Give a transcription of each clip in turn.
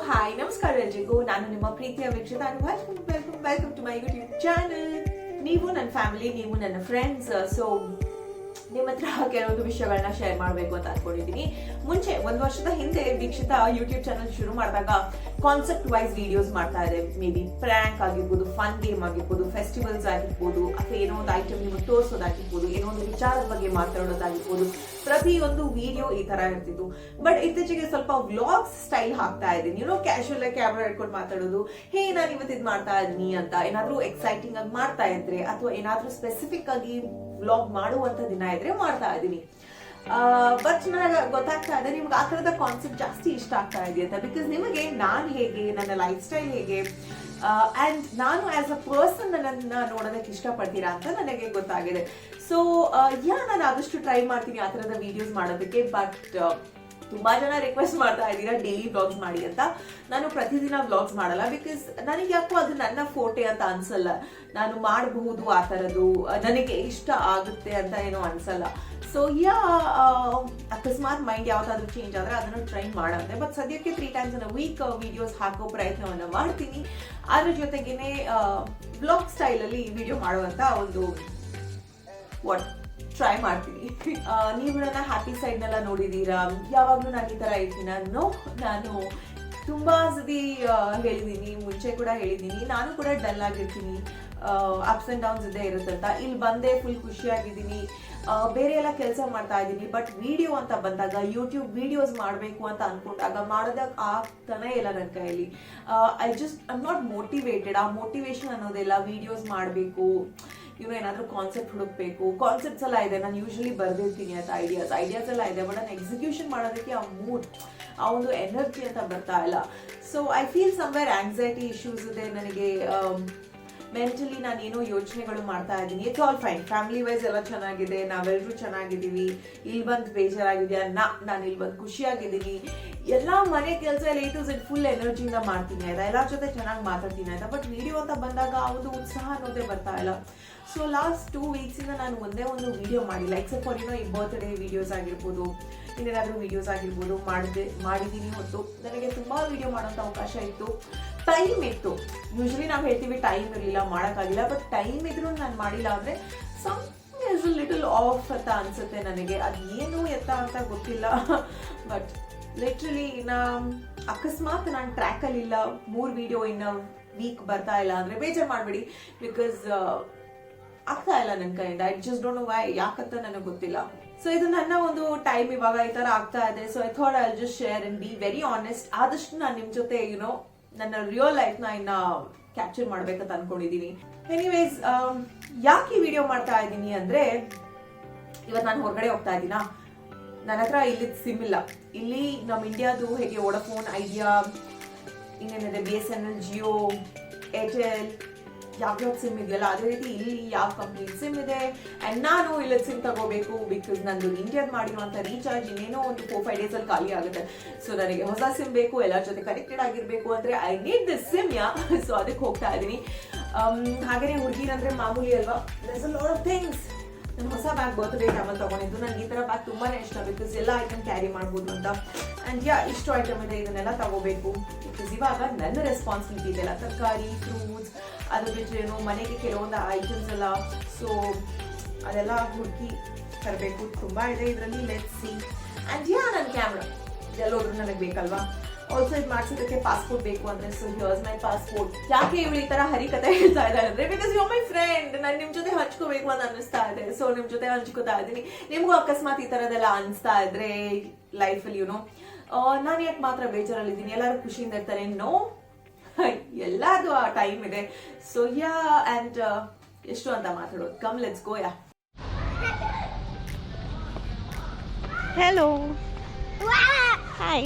Hi ನಮಸ್ಕಾರ ಎಲ್ರಿಗೂ. ನಾನು ನಿಮ್ಮ ಪ್ರೀತಿಯ ವೀಕ್ಷಕ. Welcome to my YouTube channel. ನೀವು ನನ್ನ ಫ್ಯಾಮಿಲಿ, ನೀವು ನನ್ನ ಫ್ರೆಂಡ್ಸ್. ಸೊ ನಿಮ್ಮ ಹತ್ರ ಕೆಲವೊಂದು ವಿಷಯಗಳನ್ನ ಶೇರ್ ಮಾಡಬೇಕು ಅಂತ ಅನ್ಕೊಂಡಿದ್ದೀನಿ. ಮುಂಚೆ 1 ವರ್ಷದ ಹಿಂದೆ ವೀಕ್ಷಿತ ಯೂಟ್ಯೂಬ್ ಚಾನಲ್ ಶುರು ಮಾಡಿದಾಗ ಕಾನ್ಸೆಪ್ಟ್ ವೈಸ್ ವಿಡಿಯೋಸ್ ಮಾಡ್ತಾ ಇದೆ. ಮೇ ಬಿ ಪ್ರ್ಯಾಂಕ್ ಆಗಿರ್ಬೋದು, ಫನ್ ಗೇಮ್ ಆಗಿರ್ಬೋದು, ಫೆಸ್ಟಿವಲ್ಸ್ ಆಗಿರ್ಬೋದು, ಅಥವಾ ಏನೋ ಒಂದು ಐಟಮ್ ನಿಮಗೆ ತೋರಿಸೋದಾಗಿರ್ಬೋದು, ಏನೋ ಒಂದು ವಿಚಾರದ ಬಗ್ಗೆ ಮಾತಾಡೋದಾಗಿರ್ಬೋದು, ಪ್ರತಿಯೊಂದು ವಿಡಿಯೋ ಈ ತರ ಇರ್ತಿತ್ತು. ಬಟ್ ಇತ್ತೀಚೆಗೆ ಸ್ವಲ್ಪ ವ್ಲಾಗ್ಸ್ ಸ್ಟೈಲ್ ಹಾಕ್ತಾ ಇದ್ದೀನಿ. ಕ್ಯಾಶುವಲ್ ಆಗಿ ಕ್ಯಾಮ್ರಾ ಹಿಡ್ಕೊಂಡು ಮಾತಾಡೋದು, ಹೇ ನಾನು ಇವತ್ತು ಇದು ಮಾಡ್ತಾ ಇದೀನಿ ಅಂತ, ಏನಾದ್ರೂ ಎಕ್ಸೈಟಿಂಗ್ ಆಗಿ ಮಾಡ್ತಾ ಇದ್ರೆ ಅಥವಾ ಏನಾದ್ರೂ ಸ್ಪೆಸಿಫಿಕ್ ಆಗಿ ವ್ಲಾಗ್ ಮಾಡುವಂತ ದಿನ ಇದ್ರೆ ಮಾಡ್ತಾ ಇದ್ದೀನಿ. ಬಟ್ ನನಗೆ ಗೊತ್ತಾಗ್ತಾ ಇದೆ ನಿಮ್ಗೆ ಆ ತರದ ಕಾನ್ಸೆಪ್ಟ್ ಜಾಸ್ತಿ ಇಷ್ಟ ಆಗ್ತಾ ಇದೆ ಅಂತ. ಬಿಕಾಸ್ ನಿಮಗೆ ನಾನು ಹೇಗೆ, ನನ್ನ ಲೈಫ್ ಸ್ಟೈಲ್ ಹೇಗೆ, ಅಂಡ್ ನಾನು ಆಸ್ ಅ ಪರ್ಸನ್ ನನ್ನನ್ನ ನೋಡೋದಕ್ಕೆ ಇಷ್ಟಪಡ್ತೀರಾ ಅಂತ ನನಗೆ ಗೊತ್ತಾಗಿದೆ. ಸೊ ನಾನು ಆದಷ್ಟು ಟ್ರೈ ಮಾಡ್ತೀನಿ ಆ ತರದ ವಿಡಿಯೋಸ್ ಮಾಡೋದಕ್ಕೆ. ಬಟ್ ತುಂಬಾ ಜನ ರಿಕ್ವೆಸ್ಟ್ ಮಾಡ್ತಾ ಇದ್ದೀರಾ ಡೈಲಿ ವ್ಲಾಗ್ಸ್ ಮಾಡಿ ಅಂತ. ನಾನು ಪ್ರತಿದಿನ ವ್ಲಾಗ್ಸ್ ಮಾಡಲ್ಲ. ಬಿಕಾಸ್ ನನಗೆ ಯಾಕೋ ಅದು ನನ್ನ ಫೋಟೆ ಅಂತ ಅನ್ಸಲ್ಲ. ನಾನು ಮಾಡಬಹುದು ಆ ತರದ್ದು, ನನಗೆ ಇಷ್ಟ ಆಗುತ್ತೆ ಅಂತ ಏನೋ ಅನ್ಸಲ್ಲ. ಸೊ ಅಕಸ್ಮಾತ್ ಮೈಂಡ್ ಯಾವ್ದಾದ್ರು ಚೇಂಜ್ ಆದ್ರೆ ಅದನ್ನು ಟ್ರೈ ಮಾಡಂತೆ. ಬಟ್ ಸದ್ಯಕ್ಕೆ 3 times in a week videos ಹಾಕೋ ಪ್ರಯತ್ನವನ್ನ ಮಾಡ್ತೀನಿ. ಅದ್ರ ಜೊತೆಗೇನೆ ಬ್ಲಾಗ್ ಸ್ಟೈಲ್ ಅಲ್ಲಿ ವಿಡಿಯೋ ಮಾಡುವಂತ ಒಂದು ಟ್ರೈ ಮಾಡ್ತೀನಿ. ನೀವು ನನ್ನ ಹ್ಯಾಪಿ ಸೈಡ್ ನೆಲ್ಲ ನೋಡಿದೀರಾ. ಯಾವಾಗ್ಲೂ ನಾನು ಈ ತರ ಇರ್ತೀನಿ. ನಾನು ತುಂಬಾ ಸತಿ ಹೇಳಿದೀನಿ, ಮುಂಚೆ ಕೂಡ ಹೇಳಿದೀನಿ, ನಾನು ಕೂಡ ಡಲ್ ಆಗಿರ್ತೀನಿ. ಅಪ್ಸ್ ಅಂಡ್ ಡೌನ್ಸ್ ಇದ್ದೇ ಇರುತ್ತಂತ. ಇಲ್ಲಿ ಬಂದೆ ಫುಲ್ ಖುಷಿಯಾಗಿದ್ದೀನಿ, ಬೇರೆ ಎಲ್ಲ ಕೆಲಸ ಮಾಡ್ತಾ ಇದ್ದೀನಿ. ಬಟ್ ವಿಡಿಯೋ ಅಂತ ಬಂದಾಗ, ಯೂಟ್ಯೂಬ್ ವಿಡಿಯೋಸ್ ಮಾಡಬೇಕು ಅಂತ ಅನ್ಕೊಂಡಾಗ ಮಾಡೋದಾಗ ಆಗ್ತಾನೆ ಇಲ್ಲ ನನ್ನ ಕೈಯಲ್ಲಿ. I not motivated. ಆ ಮೋಟಿವೇಶನ್ ಅನ್ನೋದೆಲ್ಲ ವಿಡಿಯೋಸ್ ಮಾಡಬೇಕು, ಏನಾದ್ರೂ ಕಾನ್ಸೆಪ್ಟ್ ಹುಡುಕ್ಬೇಕು. ಕಾನ್ಸೆಪ್ಟ್ಸ್ ಎಲ್ಲ ಇದೆ, ನಾನು ಯೂಶಲಿ ಬರ್ದಿರ್ತೀನಿ ಅಂತ. ಐಡಿಯಾಸ್ ಎಲ್ಲ ಇದೆ. ಬಟ್ ನಾನು ಎಕ್ಸಿಕ್ಯೂಷನ್ ಮಾಡೋದಕ್ಕೆ ಆ ಮೂಡ್, ಆ ಒಂದು ಎನರ್ಜಿ ಅಂತ ಬರ್ತಾ ಇಲ್ಲ. So I feel somewhere anxiety issues ಇದೆ ನನಗೆ. ಮೆಂಟಲಿ ನಾನು ಏನೋ ಯೋಚನೆಗಳು ಮಾಡ್ತಾ ಇದ್ದೀನಿ. It's all fine. Family wise ಎಲ್ಲ ಚೆನ್ನಾಗಿದೆ, ನಾವೆಲ್ಲರೂ ಚೆನ್ನಾಗಿದ್ದೀವಿ. ಇಲ್ಲಿ ಬಂದು ಬೇಜಾರಾಗಿದೆಯಾ? ನಾನು ಇಲ್ಲಿ ಬಂದು ಖುಷಿಯಾಗಿದ್ದೀನಿ. ಎಲ್ಲ ಮನೆ ಕೆಲಸ ಎಲ್ಲ A to Z ಫುಲ್ ಎನರ್ಜಿಯಿಂದ ಮಾಡ್ತೀನಿ ಆಯ್ತಾ, ಎಲ್ಲರ ಜೊತೆ ಚೆನ್ನಾಗಿ ಮಾತಾಡ್ತೀನಿ ಆಯ್ತಾ. ಬಟ್ ವಿಡಿಯೋ ಅಂತ ಬಂದಾಗ ಆ ಒಂದು ಉತ್ಸಾಹ ಅನ್ನೋದೇ ಬರ್ತಾ ಇಲ್ಲ. ಸೊ ಲಾಸ್ಟ್ 2 weeks ಇಂದ ನಾನು ಒಂದೇ ಒಂದು ವಿಡಿಯೋ ಮಾಡಿಲ್ಲ. ಎಕ್ಸೆಪ್ಟ್ ಫಾರ್ ಈ ಬರ್ತ್ಡೇ ವಿಡಿಯೋಸ್ ಆಗಿರ್ಬೋದು, ಇನ್ನೇನಾದ್ರೂ ವಿಡಿಯೋಸ್ ಆಗಿರ್ಬೋದು ಮಾಡಿದ್ದೀನಿ. ಹೊತ್ತು ನನಗೆ ತುಂಬಾ ವಿಡಿಯೋ ಮಾಡೋಂಥ ಅವಕಾಶ ಇತ್ತು, ಟೈಮ್ ಇತ್ತು. ಯೂಶಲಿ ನಾವು ಹೇಳ್ತೀವಿ ಟೈಮ್ ಇರಲಿಲ್ಲ, ಮಾಡೋಕ್ಕಾಗಿಲ್ಲ. ಬಟ್ ಟೈಮ್ ಇದ್ರೂ ನಾನು ಮಾಡಿಲ್ಲ ಅಂದ್ರೆ ಸಮಥಿಂಗ್ ಇಸ್ ಲಿಟಲ್ ಆಫ್ ಅಂತ ಅನ್ಸುತ್ತೆ ನನಗೆ. ಅದೇನು ಎತ್ತ ಅಂತ ಗೊತ್ತಿಲ್ಲ. ಬಟ್ ಲಿಟ್ರಲಿ ಅಕಸ್ಮಾತ್ ನಾನು ಟ್ರ್ಯಾಕಲ್ಲಿ ಇಲ್ಲ, 3 ವಿಡಿಯೋ ಇನ್ನ ವೀಕ್ ಬರ್ತಾ ಇಲ್ಲ ಅಂದ್ರೆ ಬೇಜಾರು ಮಾಡ್ಬೇಡಿ. ಬಿಕಾಸ್ ಆಗ್ತಾ ಇಲ್ಲ ನನ್ನ ಕೈಯಿಂದ. I just don't know why, ಯಾಕಂತ ನನಗೆ ಗೊತ್ತಿಲ್ಲ. ಸೊ ಇದು ನನ್ನ ಒಂದು ಟೈಮ್ ಇವಾಗ ಈ ತರ ಆಗ್ತಾ ಇದೆ. So I thought I just share and be very honest. ಆದಷ್ಟು ನಾನು ನಿಮ್ ಜೊತೆ ನನ್ನ ರಿಯಲ್ ಲೈಫ್ ನ ಇನ್ನ ಕ್ಯಾಪ್ಚರ್ ಮಾಡ್ಬೇಕಂತ ಅನ್ಕೊಂಡಿದೀನಿ. ಎನಿವೇಸ್, ಯಾಕೆ ಈ ವಿಡಿಯೋ ಮಾಡ್ತಾ ಇದ್ದೀನಿ ಅಂದ್ರೆ, ಇವತ್ತು ನಾನು ಹೊರಗಡೆ ಹೋಗ್ತಾ ಇದ್ದೀನಾ, ನನ್ನ ಹತ್ರ ಇಲ್ಲಿ ಸಿಮ್ ಇಲ್ಲ. ಇಲ್ಲಿ ನಮ್ಮ ಇಂಡಿಯಾದು ಹೇಗೆ ವೋಡಾಫೋನ್, ಐಡಿಯಾ, ಇನ್ನೇನಿದೆ BSNL, ಜಿಯೋ, ಏರ್ಟೆಲ್, ಯಾವ್ಯಾವ ಸಿಮ್ ಇದೆಯಲ್ಲ, ಅದೇ ರೀತಿ ಇಲ್ಲಿ ಯಾವ ಕಂಪ್ನಿ ಸಿಮ್ ಇದೆ. ಅಂಡ್ ನಾನು ಇಲ್ಲಿ ಸಿಮ್ ತಗೋಬೇಕು. ಬಿಕಾಸ್ ನಂದು ಇಂಡಿಯಾದ ಮಾಡಿರುವಂತ ರೀಚಾರ್ಜ್ ಇನ್ನೇನೋ ಒಂದು 4-5 days ಅಲ್ಲಿ ಖಾಲಿ ಆಗುತ್ತೆ. ಸೊ ನನಗೆ ಹೊಸ ಸಿಮ್ ಬೇಕು, ಎಲ್ಲರ ಜೊತೆ ಕನೆಕ್ಟೆಡ್ ಆಗಿರ್ಬೇಕು ಅಂದ್ರೆ I need this sim. So ಅದಕ್ಕೆ ಹೋಗ್ತಾ ಇದ್ದೀನಿ. ಹಾಗೇನೆ ಹುಡುಗಿರಂದ್ರೆ ಮಾಮೂಲಿ ಅಲ್ವಾ, there's a lot of things. ನಾನು ಹೊಸ ಬ್ಯಾಗ್ ಬರ್ತ್ಡೇ ಟೈಮಲ್ಲಿ ತಗೊಂಡಿದ್ದು. ನನಗೆ ಈ ತರ ಬ್ಯಾಗ್ ತುಂಬಾನೇ ಇಷ್ಟ. ಬಿಕಾಸ್ ಎಲ್ಲ ಐಟಮ್ ಕ್ಯಾರಿ ಮಾಡ್ಬೋದು ಅಂತ. ಅಂಡ್ ಇಷ್ಟು ಐಟಮ್ ಇದೆ, ಇದನ್ನೆಲ್ಲ ತಗೋಬೇಕು. ಬಿಕಾಸ್ ಇವಾಗ ನನ್ನ ರೆಸ್ಪಾನ್ಸಿಬಿಲಿಟಿ ಇದೆಲ್ಲ, ತರಕಾರಿ, ಫ್ರೂಟ್ಸ್, ಅದ್ರ ಬಿಟ್ಟರೆ ಮನೆಗೆ ಕೆಲವೊಂದು ಐಟಮ್ಸ್ ಎಲ್ಲ. ಸೊ ಅದೆಲ್ಲ ಹುಡುಕಿ ತರಬೇಕು. ತುಂಬಾ ಇದೆ ಇದರಲ್ಲಿ. Let's see. ಅಂಡ್ ನನ್ನ ಕ್ಯಾಮ್ರಾ ಎಲ್ಲೋದ್ರು ನನಗೆ ಬೇಕಲ್ವಾ. ಆಲ್ಸೋ ಇದು ಮಾಡ್ಸೋದಕ್ಕೆ ಪಾಸ್ಪೋರ್ಟ್ ಬೇಕು ಅಂದ್ರೆ, ಸೊ ಹಿಯರ್ಸ್ ಮೈ ಪಾಸ್ಪೋರ್ಟ್. ಯಾಕೆ ಇವಳು ಈ ತರ ಹರಿಕತೆ ಹೇಳ್ತಾ ಇದ್ದಾರೆ ಅಂದ್ರೆ, because you are my friend. ನಾನು ನಿಮ್ ಜೊತೆ ಹಂಚ್ಕೋಬೇಕು ಅಂತ ಅನಿಸ್ತಾ ಇದೆ. ಸೊ ನಿಮ್ ಜೊತೆ ಹಂಚ್ಕೋತಾ ಇದ್ದೀನಿ. ನಿಮ್ಗೂ ಅಕಸ್ಮಾತ್ ಈ ತರದೆಲ್ಲ ಅನಿಸ್ತಾ ಇದ್ರೆ ಲೈಫಲ್ಲಿ ನಾನು ಯಾಕೆ ಮಾತ್ರ ಬೇಜಾರಲ್ಲಿದ್ದೀನಿ, ಎಲ್ಲರೂ ಖುಷಿಯಿಂದ ಇರ್ತಾರೆ? ನೋ, ಎಲ್ಲಾರ್ದು ಆ ಟೈಮ್ ಇದೆ. ಸೊ ಅಂಡ್ ಎಷ್ಟು ಅಂತ ಮಾತಾಡೋದು. Come let's go. Hello. Hi.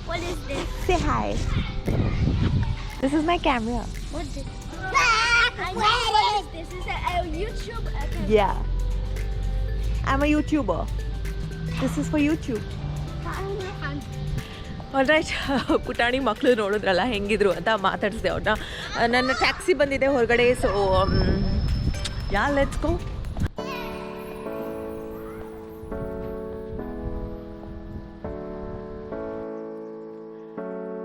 What is this? Say hi. This is my camera. What is this? I know what is this. Is it a YouTube account? Yeah. I'm a YouTuber. This is for YouTube. All right. ಪುಟಾಣಿ ಮಕ್ಕಳು ನೋಡಿದ್ರಲ್ಲ ಹೆಂಗಿದ್ರು ಅಂತ ಮಾತಾಡಿಸಿದೆ ಅವ್ರನ್ನ. ನನ್ನ taxi ಬಂದಿದೆ ಹೊರಗಡೆ. So let's go.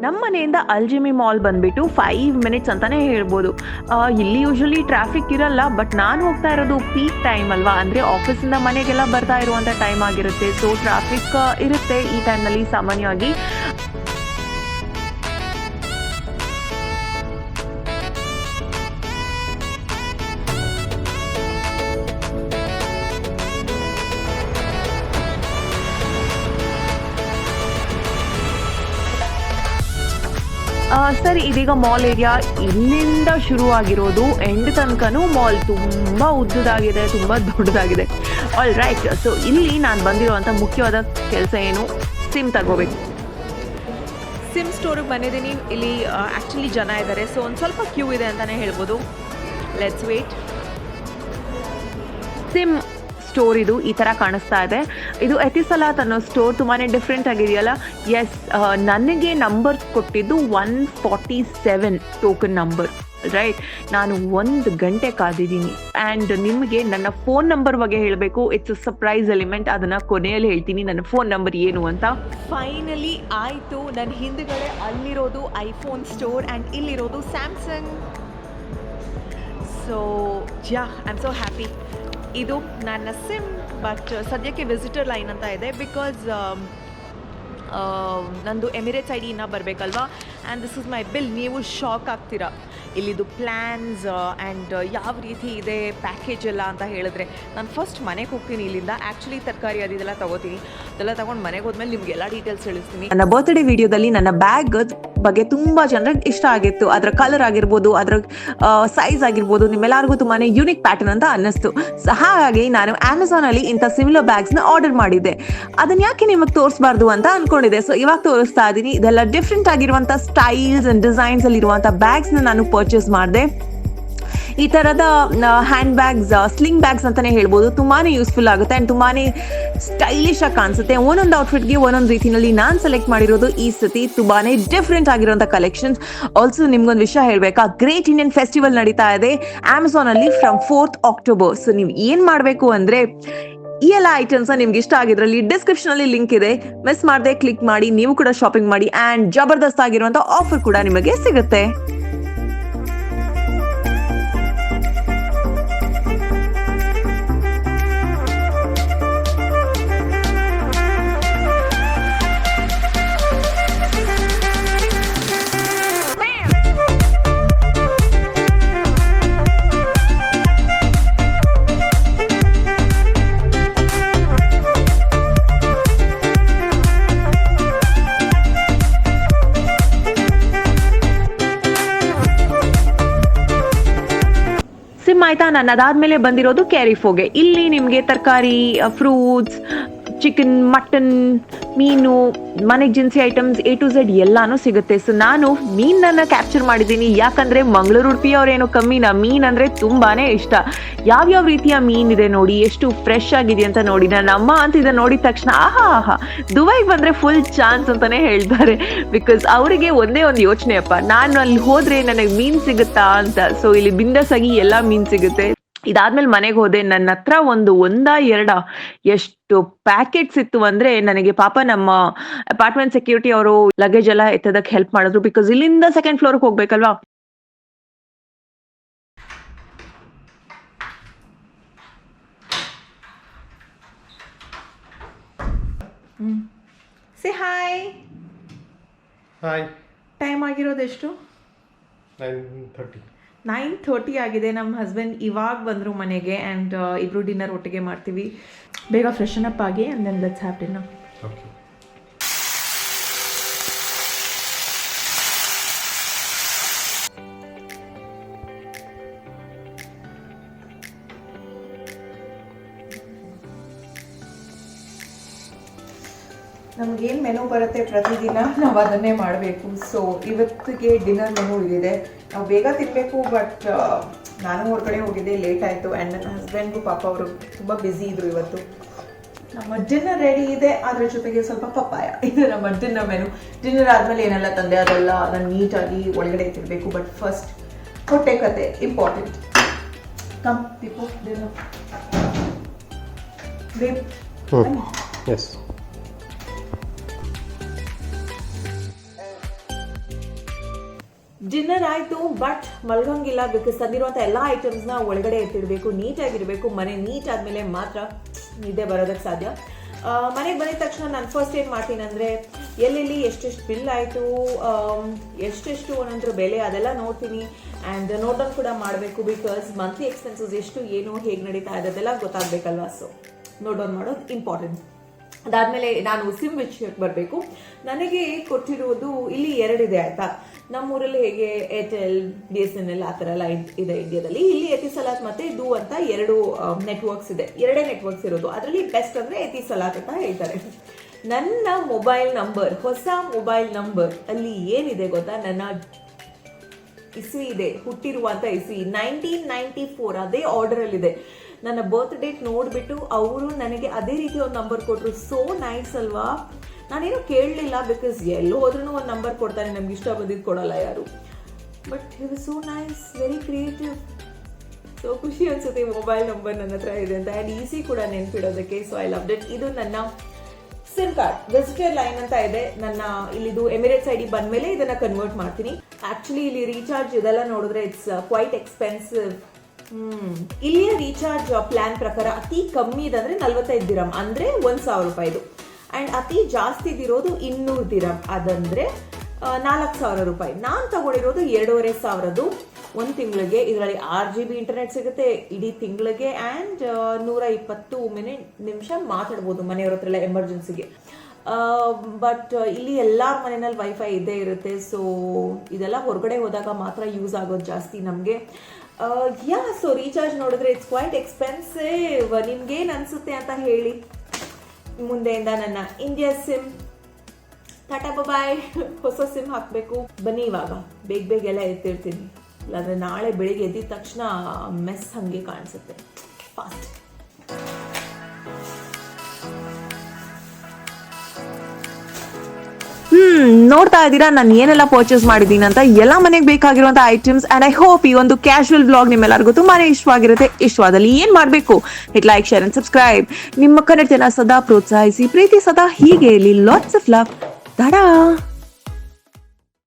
ನಮ್ಮ ಮನೆಯಿಂದ ಅಲ್ಜಿಮಿ ಮಾಲ್ ಬಂದ್ಬಿಟ್ಟು 5 ಮಿನಿಟ್ಸ್ ಅಂತಾನೆ ಹೇಳ್ಬೋದು. ಇಲ್ಲಿ ಯೂಶಲಿ ಟ್ರಾಫಿಕ್ ಇರಲ್ಲ, ಬಟ್ ನಾನು ಹೋಗ್ತಾ ಇರೋದು ಪೀಕ್ ಟೈಮ್ ಅಲ್ವಾ, ಅಂದರೆ ಆಫೀಸಿಂದ ಮನೆಗೆಲ್ಲ ಬರ್ತಾ ಇರುವಂಥ ಟೈಮ್ ಆಗಿರುತ್ತೆ. ಸೊ ಟ್ರಾಫಿಕ್ ಇರುತ್ತೆ ಈ ಟೈಮ್ನಲ್ಲಿ ಸಾಮಾನ್ಯವಾಗಿ. ಸರ್, ಇದೀಗ ಮಾಲ್ ಏರಿಯಾ ಇಲ್ಲಿಂದ ಶುರುವಾಗಿರೋದು ಎಂಡ್ ತನಕನೂ ಮಾಲ್ ತುಂಬ ಉದ್ದದಾಗಿದೆ, ತುಂಬ ದೊಡ್ಡದಾಗಿದೆ. ಆಲ್ ರೈಟ್, ಸೊ ಇಲ್ಲಿ ನಾನು ಬಂದಿರುವಂಥ ಮುಖ್ಯವಾದ ಕೆಲಸ ಏನು, ಸಿಮ್ ತಗೋಬೇಕು. ಸಿಮ್ ಸ್ಟೋರಿಗೆ ಬಂದಿದ್ದೀನಿ. ಇಲ್ಲಿ ಆ್ಯಕ್ಚುಲಿ ಜನ ಇದ್ದಾರೆ, ಸೊ ಒಂದು ಸ್ವಲ್ಪ ಕ್ಯೂ ಇದೆ ಅಂತಲೇ ಹೇಳ್ಬೋದು. Let's wait. ಸಿಮ್ ಸ್ಟೋರ್ ಇದು ಈ ಥರ ಕಾಣಿಸ್ತಾ ಇದೆ. ಇದು ಎತಿಸಲಾತ್ ಅನ್ನೋ ಸ್ಟೋರ್ ತುಂಬಾ ಡಿಫ್ರೆಂಟ್ ಆಗಿದೆಯಲ್ಲ. ಎಸ್, ನನಗೆ ನಂಬರ್ ಕೊಟ್ಟಿದ್ದು 147 ಟೋಕನ್ ನಂಬರ್, ರೈಟ್. ನಾನು 1 ಗಂಟೆ ಕಾದಿದ್ದೀನಿ. ಆ್ಯಂಡ್ ನಿಮಗೆ ನನ್ನ ಫೋನ್ ನಂಬರ್ ಬಗ್ಗೆ ಹೇಳಬೇಕು. It's a surprise element. ಅದನ್ನು ಕೊನೆಯಲ್ಲಿ ಹೇಳ್ತೀನಿ ನನ್ನ ಫೋನ್ ನಂಬರ್ ಏನು ಅಂತ. ಫೈನಲಿ ಆಯಿತು. ನನ್ನ ಹಿಂದುಗಡೆ ಅಲ್ಲಿರೋದು ಐಫೋನ್ ಸ್ಟೋರ್ ಆ್ಯಂಡ್ ಇಲ್ಲಿರೋದು Samsung. So yeah, I am so happy. ಇದು ನನ್ನ ಸಿಮ್, ಬಟ್ ಸದ್ಯಕ್ಕೆ ವಿಸಿಟರ್ ಲೈನ್ ಅಂತ ಇದೆ. ಬಿಕಾಸ್ ನಂದು ಎಮಿರೇಟ್ಸ್ ಐ ಡಿ ಇನ್ನೂ ಬರಬೇಕಲ್ವಾ. And this is my bill. ನೀವು ಶಾಕ್ ಆಗ್ತೀರಾ ಇಲ್ಲಿದು ಪ್ಲ್ಯಾನ್ಸ್ ಆ್ಯಂಡ್ ಯಾವ ರೀತಿ ಇದೆ ಪ್ಯಾಕೇಜ್ ಎಲ್ಲ ಅಂತ ಹೇಳಿದ್ರೆ. ನಾನು ಫಸ್ಟ್ ಮನೆಗೆ ಹೋಗ್ತೀನಿ ಇಲ್ಲಿಂದ. ಆ್ಯಕ್ಚುಲಿ ತರಕಾರಿ ಅದೆಲ್ಲ ತೊಗೋತೀನಿ. ಅದೆಲ್ಲ ತೊಗೊಂಡು ಮನೆಗೆ ಹೋದ್ಮೇಲೆ ನಿಮಗೆಲ್ಲ ಡೀಟೇಲ್ಸ್ ತಿಳಿಸ್ತೀನಿ. ನನ್ನ ಬರ್ತ್ಡೇ ವಿಡಿಯೋದಲ್ಲಿ ನನ್ನ ಬ್ಯಾಗ್ ಬಗ್ಗೆ ತುಂಬ ಜನರಿಗೆ ಇಷ್ಟ ಆಗಿತ್ತು. ಅದರ ಕಲರ್ ಆಗಿರ್ಬೋದು, ಅದರ ಸೈಜ್ ಆಗಿರ್ಬೋದು, ನಿಮ್ಮೆಲ್ಲರಿಗೂ ತುಂಬಾ ಯೂನಿಕ್ ಪ್ಯಾಟರ್ನ್ ಅಂತ ಅನ್ನಿಸ್ತು. ಹಾಗಾಗಿ ನಾನು ಅಮೆಝಾನಲ್ಲಿ ಇಂಥ ಸಿಮಿಲರ್ ಬ್ಯಾಗ್ಸ್ನ ಆರ್ಡರ್ ಮಾಡಿದ್ದೆ. ಅದನ್ನು ಯಾಕೆ ನಿಮಗೆ ತೋರಿಸಬಾರ್ದು ಅಂತ ಅಂದ್ಕೊಂಡಿದ್ದೆ. ಸೊ ಇವಾಗ ತೋರಿಸ್ತಾ ಇದ್ದೀನಿ. ಇದೆಲ್ಲ ಡಿಫ್ರೆಂಟ್ ಆಗಿರುವಂಥ ಸ್ಟೈಲ್ಸ್ ಆ್ಯಂಡ್ ಡಿಸೈನ್ಸ್ ಅಲ್ಲಿರುವಂಥ ಬ್ಯಾಗ್ಸ್ನ ನಾನು ಪರ್ಚೇಸ್ ಮಾಡಿದೆ. ಈ ಥರದ ಹ್ಯಾಂಡ್ ಬ್ಯಾಗ್ಸ್, ಸ್ಲಿಂಗ್ ಬ್ಯಾಗ್ಸ್ ಅಂತಲೇ ಹೇಳ್ಬೋದು. ತುಂಬಾ ಯೂಸ್ಫುಲ್ ಆಗುತ್ತೆ ಆ್ಯಂಡ್ ತುಂಬಾ ಸ್ಟೈಲಿಶ್ ಆಗಿ ಕಾಣಿಸುತ್ತೆ. ಒಂದೊಂದು ಔಟ್ಫಿಟ್ಗೆ ಒಂದೊಂದು ರೀತಿಯಲ್ಲಿ ನಾನು ಸೆಲೆಕ್ಟ್ ಮಾಡಿರೋದು ಈ ಸತಿ ತುಂಬಾ ಡಿಫ್ರೆಂಟ್ ಆಗಿರೋಂಥ ಕಲೆಕ್ಷನ್ಸ್. ಆಲ್ಸೋ ನಿಮ್ಗೊಂದು ವಿಷಯ ಹೇಳಬೇಕಾ, ಗ್ರೇಟ್ ಇಂಡಿಯನ್ ಫೆಸ್ಟಿವಲ್ ನಡೀತಾ ಇದೆ ಅಮೆಝಾನಲ್ಲಿ ಫ್ರಮ್ 4th October. ಸೊ ನೀವು ಏನು ಮಾಡಬೇಕು ಅಂದರೆ, ಈ ಎಲ್ಲ ಐಟಮ್ಸ್ ನಿಮ್ಗೆ ಇಷ್ಟ ಆಗಿದ್ರಲ್ಲಿ ಡಿಸ್ಕ್ರಿಪ್ಷನ್ ಅಲ್ಲಿ ಲಿಂಕ್ ಇದೆ, ಮಿಸ್ ಮಾಡದೆ ಕ್ಲಿಕ್ ಮಾಡಿ ನೀವು ಕೂಡ ಶಾಪಿಂಗ್ ಮಾಡಿ. ಆ್ಯಂಡ್ ಜಬರ್ದಸ್ತ್ ಆಗಿರುವಂಥ ಆಫರ್ ಕೂಡ ನಿಮಗೆ ಸಿಗುತ್ತೆ. ಸಿಮ್ ಆಯ್ತಾ. ನಾನು ಅದಾದ್ಮೇಲೆ ಬಂದಿರೋದು ಕ್ಯಾರಿಫೋಗೆ. ಇಲ್ಲಿ ನಿಮಗೆ ತರಕಾರಿ, ಫ್ರೂಟ್ಸ್, ಚಿಕನ್, ಮಟನ್, ಮೀನು, ಮನೆಗೆ ದಿನಸಿ ಐಟಮ್ಸ್ A to Z ಎಲ್ಲಾನು ಸಿಗುತ್ತೆ. ಸೊ ನಾನು ಮೀನನ್ನು ಕ್ಯಾಪ್ಚರ್ ಮಾಡಿದ್ದೀನಿ. ಯಾಕಂದರೆ ಮಂಗಳೂರು ಉಡುಪಿ ಅವರೇನು ಕಮ್ಮಿನ, ಮೀನು ಅಂದರೆ ತುಂಬಾ ಇಷ್ಟ. ಯಾವ್ಯಾವ ರೀತಿಯ ಮೀನಿದೆ ನೋಡಿ, ಎಷ್ಟು ಫ್ರೆಶ್ ಆಗಿದೆ ಅಂತ ನೋಡಿ. ನನ್ನ ಅಮ್ಮ ಅಂತ ಇದನ್ನು ನೋಡಿದ ತಕ್ಷಣ ಆಹಾ ದುಬೈಗೆ ಬಂದರೆ ಫುಲ್ ಚಾನ್ಸ್ ಅಂತಲೇ ಹೇಳ್ತಾರೆ. ಬಿಕಾಸ್ ಅವರಿಗೆ ಒಂದೇ ಒಂದು ಯೋಚನೆ ಅಪ್ಪ, ನಾನು ಅಲ್ಲಿ ಹೋದರೆ ನನಗೆ ಮೀನು ಸಿಗುತ್ತಾ ಅಂತ. ಸೊ ಇಲ್ಲಿ ಬಿಂದಾಸಾಗಿ ಎಲ್ಲ ಮೀನು ಸಿಗುತ್ತೆ. ಇದಾದ್ಮೇಲೆ ಮನೆಗೆ ಹೋದೆ. ನನ್ನ ಹತ್ರ ಒಂದ ಎರಡ ಎಷ್ಟು ಪ್ಯಾಕೆಟ್ಸ್ ಇತ್ತು ಅಂದ್ರೆ, ನನಗೆ ಪಾಪ ನಮ್ಮ ಅಪಾರ್ಟ್ಮೆಂಟ್ ಸೆಕ್ಯೂರಿಟಿ ಅವರು ಲಗೇಜ್ ಎಲ್ಲ ಎತ್ತದಕ್ಕೆ ಹೆಲ್ಪ್ ಮಾಡಿದ್ರು. ಬಿಕಾಸ್ ಇಲ್ಲಿಂದ 2nd ಫ್ಲೋರ್ಗೆ ಹೋಗ್ಬೇಕಲ್ವಾ. Say hi. ಹಾಯ್. ಟೈಮ್ ಆಗಿರೋದು ಎಷ್ಟು? 9:30 ಆಗಿದೆ. ನಮ್ಮ ಹಸ್ಬೆಂಡ್ ಇವಾಗ ಬಂದರು ಮನೆಗೆ. ಆ್ಯಂಡ್ ಇಬ್ಬರು ಡಿನ್ನರ್ ಒಟ್ಟಿಗೆ ಮಾಡ್ತೀವಿ. ಬೇಗ ಫ್ರೆಶನ್ ಅಪ್ ಆಗಿ and then let's have dinner. Okay. ನಮಗೇನು ಮೆನು ಬರುತ್ತೆ ಪ್ರತಿದಿನ ನಾವು ಅದನ್ನೇ ಮಾಡಬೇಕು. ಸೊ ಇವತ್ತಿಗೆ ಡಿನ್ನರ್ ಮೆನು ಇದಿದೆ. ನಾವು ಬೇಗ ತಿನ್ನಬೇಕು, ಬಟ್ ನಾನು ಹೊರಗಡೆ ಹೋಗಿದ್ದೆ, ಲೇಟ್ ಆಯಿತು. ಆ್ಯಂಡ್ ನನ್ನ ಹಸ್ಬೆಂಡ್ಗೂ ಪಾಪ ಅವರು ತುಂಬ ಬ್ಯುಸಿ ಇದ್ದರು ಇವತ್ತು. ನಮ್ಮ ಡಿನ್ನರ್ ರೆಡಿ ಇದೆ, ಅದ್ರ ಜೊತೆಗೆ ಸ್ವಲ್ಪ ಪಪ್ಪಾಯ. ಇದು ನಮ್ಮ ಡಿನ್ನರ್ ಮೆನು. ಡಿನ್ನರ್ ಆದಮೇಲೆ ಏನೆಲ್ಲ ತಂದೆ ಅದೆಲ್ಲ ನಾನು ನೀಟಾಗಿ ಒಳಗಡೆ ತಿನ್ನಬೇಕು. ಬಟ್ ಫಸ್ಟ್ ಹೊಟ್ಟೆ ಕತೆ important. Come Deepu, dinner. Babe, yes. Dinner ಆಯಿತು, ಬಟ್ ಮಲ್ಗಂಗಿಲ್ಲ. ಬಿಕಾಸ್ ತಂದಿರುವಂಥ ಎಲ್ಲ ಐಟಮ್ಸ್ನ ಒಳಗಡೆ ಎತ್ತಿಡಬೇಕು, ನೀಟಾಗಿರಬೇಕು. ಮನೆ ನೀಟ್ ಆದಮೇಲೆ ಮಾತ್ರ ನಿದ್ದೆ ಬರೋದಕ್ಕೆ ಸಾಧ್ಯ. ಮನೆಗೆ ಬಂದಿದ ತಕ್ಷಣ ನಾನು ಫಸ್ಟ್ ಏನು ಮಾಡ್ತೀನಿ ಅಂದರೆ ಎಲ್ಲೆಲ್ಲಿ ಎಷ್ಟೆಷ್ಟು ಬಿಲ್ ಆಯಿತು, ಎಷ್ಟೆಷ್ಟು ಒಂದೊಂದ್ರ ಬೆಲೆ ಅದೆಲ್ಲ ನೋಡ್ತೀನಿ. ಆ್ಯಂಡ್ ನೋಟ್ ಡೌನ್ ಕೂಡ ಮಾಡಬೇಕು. ಬಿಕಾಸ್ ಮಂತ್ಲಿ ಎಕ್ಸ್ಪೆನ್ಸಸ್ ಎಷ್ಟು ಏನು ಹೇಗೆ ನಡೀತಾ ಇದೆ ಅದೆಲ್ಲ ಗೊತ್ತಾಗಬೇಕಲ್ವ. ಸೊ ನೋಟ್ ಡೌನ್ ಮಾಡೋದು ಇಂಪಾರ್ಟೆಂಟ್. ಅದಾದಮೇಲೆ ನಾನು ಸಿಮ್ ವಿಷಯಕ್ಕೆ ಬರಬೇಕು. ನನಗೆ ಕೊಟ್ಟಿರುವುದು ಇಲ್ಲಿ 2 ಇದೆ ಆಯಿತಾ. ನಮ್ಮೂರಲ್ಲಿ ಹೇಗೆ ಏರ್ಟೆಲ್, BSNL ಆ ಥರ ಎಲ್ಲ ಇದೆ ಇಂಡಿಯಾದಲ್ಲಿ. ಇಲ್ಲಿ ಎತಿಸಲಾತ್ ಮತ್ತು ಡು ಅಂತ 2 ನೆಟ್ವರ್ಕ್ಸ್ ಇದೆ. 2 ನೆಟ್ವರ್ಕ್ಸ್ ಇರೋದು. ಅದರಲ್ಲಿ ಬೆಸ್ಟ್ ಅಂದರೆ ಎತಿಸಲಾತ್ ಅಂತ ಹೇಳ್ತಾರೆ. ನನ್ನ ಮೊಬೈಲ್ ನಂಬರ್, ಹೊಸ ಮೊಬೈಲ್ ನಂಬರ್ ಅಲ್ಲಿ ಏನಿದೆ ಗೊತ್ತಾ, ನನ್ನ ಇಸ್ವಿ ಇದೆ, ಹುಟ್ಟಿರುವಂಥ ಇಸ್ವಿ 1994, ಅದೇ ಆರ್ಡರಲ್ಲಿದೆ. ನನ್ನ ಬರ್ತ್ ಡೇಟ್ ನೋಡಿಬಿಟ್ಟು ಅವರು ನನಗೆ ಅದೇ ರೀತಿ ಒಂದು ನಂಬರ್ ಕೊಟ್ಟರು. ಸೋ ನೈಸ್ ಅಲ್ವಾ. ನಾನೇನು ಕೇಳಲಿಲ್ಲ, ಬಿಕಾಸ್ ಎಲ್ಲೋ ಹೋದ್ರೂ ಒಂದು ನಂಬರ್ ಕೊಡ್ತಾರೆ, ನಮ್ಗೆ ಇಷ್ಟ ಬಂದಿದ್ದು ಕೊಡಲ್ಲ ಯಾರು. But it was so nice, very creative. So ಖುಷಿ ಅನಿಸುತ್ತೆ ಮೊಬೈಲ್ ನಂಬರ್ ನನ್ನ ಹತ್ರ ಇದೆ ಅಂತ. ಆ್ಯಂಡ್ ಈಸಿ ಕೂಡ ನೆನ್ಪಿಡೋದಕ್ಕೆ. So I love that. ಇದು ನನ್ನ ಸಿಮ್ ಕಾರ್ಡ್, ವಿಸಿಟರ್ ಲೈನ್ ಅಂತ ಇದೆ. ನನ್ನ ಇಲ್ಲಿದು ಎಮಿರೇಟ್ಸ್ ID ಬಂದಮೇಲೆ ಇದನ್ನು ಕನ್ವರ್ಟ್ ಮಾಡ್ತೀನಿ. ಆ್ಯಕ್ಚುಲಿ ಇಲ್ಲಿ ರೀಚಾರ್ಜ್ ಇದೆಲ್ಲ ನೋಡಿದ್ರೆ ಇಟ್ಸ್ ಕ್ವೈಟ್ ಎಕ್ಸ್ಪೆನ್ಸಿವ್. ಇಲ್ಲಿಯ ರೀಚಾರ್ಜ್ ಪ್ಲಾನ್ ಪ್ರಕಾರ ಅತಿ ಕಮ್ಮಿ ಇದಂದ್ರೆ 45 ದಿರಮ್, ಅಂದರೆ 1,000 ರೂಪಾಯಿದು. ಆ್ಯಂಡ್ ಅತಿ ಜಾಸ್ತಿ ಇದಿರೋದು 200 ದಿರಮ್, ಅದಂದರೆ 4,000 ರೂಪಾಯಿ. ನಾನು ತಗೊಂಡಿರೋದು 2,500 ಒಂದು ತಿಂಗಳಿಗೆ. ಇದರಲ್ಲಿ 6 GB ಇಂಟರ್ನೆಟ್ ಸಿಗುತ್ತೆ ಇಡೀ ತಿಂಗಳಿಗೆ. ಆ್ಯಂಡ್ 120 ನಿಮಿಷ ಮಾತಾಡ್ಬೋದು ಮನೆಯವ್ರ ಹತ್ರ ಎಲ್ಲ ಎಮರ್ಜೆನ್ಸಿಗೆ. ಬಟ್ ಇಲ್ಲಿ ಎಲ್ಲರ ಮನೆಯಲ್ಲಿ ವೈಫೈ ಇದ್ದೇ ಇರುತ್ತೆ. ಸೊ ಇದೆಲ್ಲ ಹೊರಗಡೆ ಹೋದಾಗ ಮಾತ್ರ ಯೂಸ್ ಆಗೋದು ಜಾಸ್ತಿ ನಮಗೆ. ಸೊ ರೀಚಾರ್ಜ್ ನೋಡಿದ್ರೆ ಇಟ್ಸ್ ಕ್ವೈಟ್ ಎಕ್ಸ್ಪೆನ್ಸಿವ್. ನಿಮ್ಗೇನು ಅನಿಸುತ್ತೆ ಅಂತ ಹೇಳಿ. ಮುಂದೆಯಿಂದ ನನ್ನ ಇಂಡಿಯಾ ಸಿಮ್ ಟಾಟಾ ಬಾಯ್. ಹೊಸ ಸಿಮ್ ಹಾಕಬೇಕು. ಬನ್ನಿ ಇವಾಗ ಬೇಗ ಎಲ್ಲ ಎತ್ತಿರ್ತೀನಿ, ಇಲ್ಲಾಂದರೆ ನಾಳೆ ಬೆಳಿಗ್ಗೆ ಎದ್ದಿದ ತಕ್ಷಣ ಮೆಸ್ ಹಾಗೆ ಕಾಣಿಸುತ್ತೆ. ಫಾಸ್ಟ್. ನೋಡ್ತಾ ಇದ್ದೀರಾ ನಾನು ಏನೆಲ್ಲ ಪರ್ಚೇಸ್ ಮಾಡಿದ್ದೀನಿ ಅಂತ. ಎಲ್ಲ ಮನೆಗೆ ಬೇಕಾಗಿರುವಂಥ ಐಟಮ್ಸ್. ಆ್ಯಂಡ್ ಐ ಹೋಪ್ ಈ ಒಂದು ಕ್ಯಾಶುವಲ್ ಬ್ಲಾಗ್ ನಿಮ್ಮೆಲ್ಲರಿಗೂ ತುಂಬಾನೇ ಇಷ್ಟವಾಗಿರುತ್ತೆ. ಇಷ್ಟವಾದಲ್ಲಿ ಏನು ಮಾಡಬೇಕು, hit like, share and subscribe. ನಿಮ್ಮ ಕನ್ನಡತನ ಸದಾ ಪ್ರೋತ್ಸಾಹಿಸಿ, ಪ್ರೀತಿ ಸದಾ ಹೀಗೆ ಇರಲಿ. Lots of love. ದಾಡಾ.